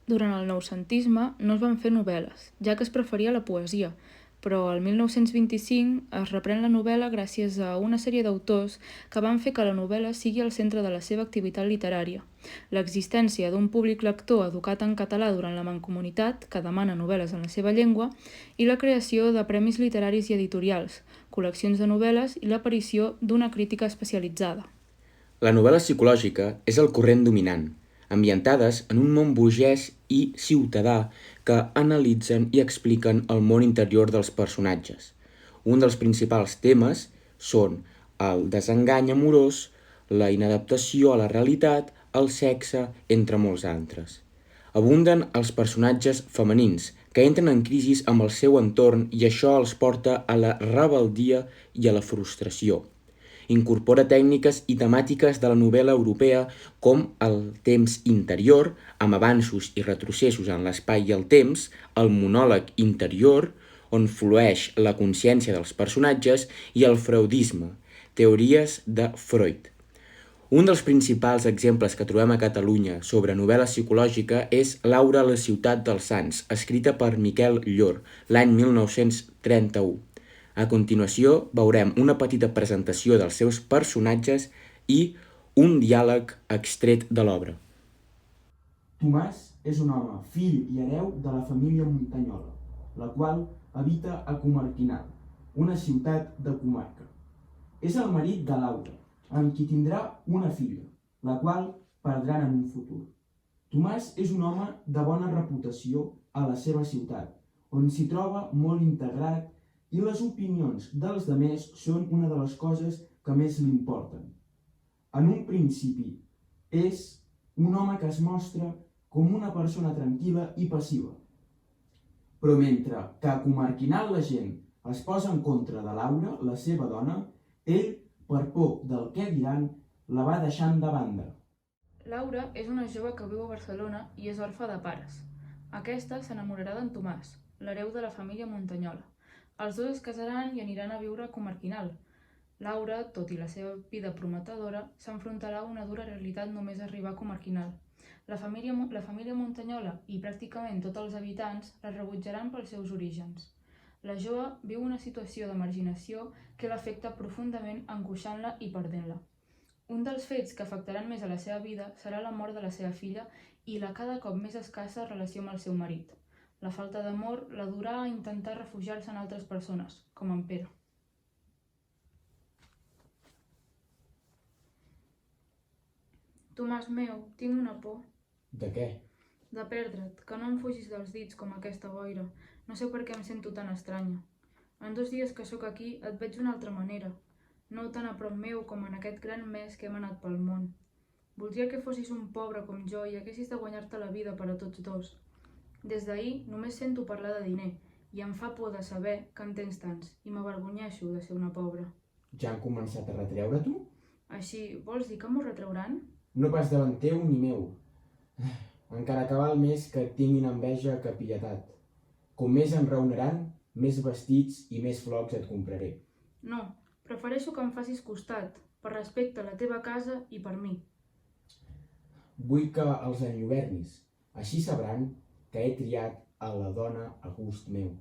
Durant el noucentisme no es van fer novel·les, ja que es preferia la poesia, però el 1925 es reprèn la novel·la gràcies a una sèrie d'autors que van fer que la novel·la sigui el centre de la seva activitat literària. L'existència d'un públic lector educat en català durant la Mancomunitat, que demana novel·les en la seva llengua, i la creació de premis literaris i editorials, col·leccions de novel·les i l'aparició d'una crítica especialitzada. La novel·la psicològica és el corrent dominant, ambientades en un món burgès i ciutadà que analitzen i expliquen el món interior dels personatges. Un dels principals temes són el desengany amorós, la inadaptació a la realitat, el sexe, entre molts altres. Abunden els personatges femenins, que entren en crisi amb el seu entorn i això els porta a la rebeldia i a la frustració. Incorpora tècniques i temàtiques de la novel·la europea com el temps interior, amb avanços i retrocessos en l'espai i el temps, el monòleg interior, on flueix la consciència dels personatges, i el freudisme, teories de Freud. Un dels principals exemples que trobem a Catalunya sobre novel·la psicològica és Laura a la ciutat dels Sants, escrita per Miquel Llor, l'any 1931. A continuació veurem una petita presentació dels seus personatges i un diàleg extret de l'obra. Tomàs és un home, fill i hereu de la família Muntanyola, la qual habita a Comarquinal, una ciutat de comarca. És el marit de Laura, amb qui tindrà una filla, la qual perdran en un futur. Tomàs és un home de bona reputació a la seva ciutat, on s'hi troba molt integrat i les opinions dels demés són una de les coses que més li importen. En un principi, és un home que es mostra com una persona tranquil·la i passiva. Però mentre que a Comarquinal la gent es posa en contra de Laura, la seva dona, ell, per por del què diran, la va deixant de banda. Laura és una jove que viu a Barcelona i és orfa de pares. Aquesta s'enamorarà d'en Tomàs, l'hereu de la família Muntanyola. Els dos es casaran i aniran a viure a Comarquinal. Laura, tot i la seva vida prometedora, s'enfrontarà a una dura realitat només arribar a Comarquinal. La família Muntanyola i pràcticament tots els habitants la rebutjaran pels seus orígens. La jove viu una situació de marginació que l'afecta profundament, angoixant-la i perdent-la. Un dels fets que afectaran més a la seva vida serà la mort de la seva filla i la cada cop més escassa relació amb el seu marit. La falta d'amor la durà a intentar refugiar-se en altres persones, com en Pere. Tomàs meu, tinc una por. De què? De perdre't, que no em fugis dels dits com aquesta boira. No sé per què em sento tan estranya. En 2 dies que sóc aquí et veig d'una altra manera. No tan a prop meu com en aquest gran mes que hem anat pel món. Voldria que fossis un pobre com jo i haguessis de guanyar-te la vida per a tots dos. Des d'ahir només sento parlar de diner i em fa por de saber que en tens tants i m'avergonyeixo de ser una pobra. Ja han començat a retreure tu? Així, vols dir que m'ho retrauran? No pas davant teu ni meu. Encara que val més que et tinguin enveja que pietat. Com més em raonaran, més vestits i més flocs et compraré. No, prefereixo que em facis costat, per respecte a la teva casa i per mi. Vull que els enlluernis, així sabran que he triat a la dona a gust meu.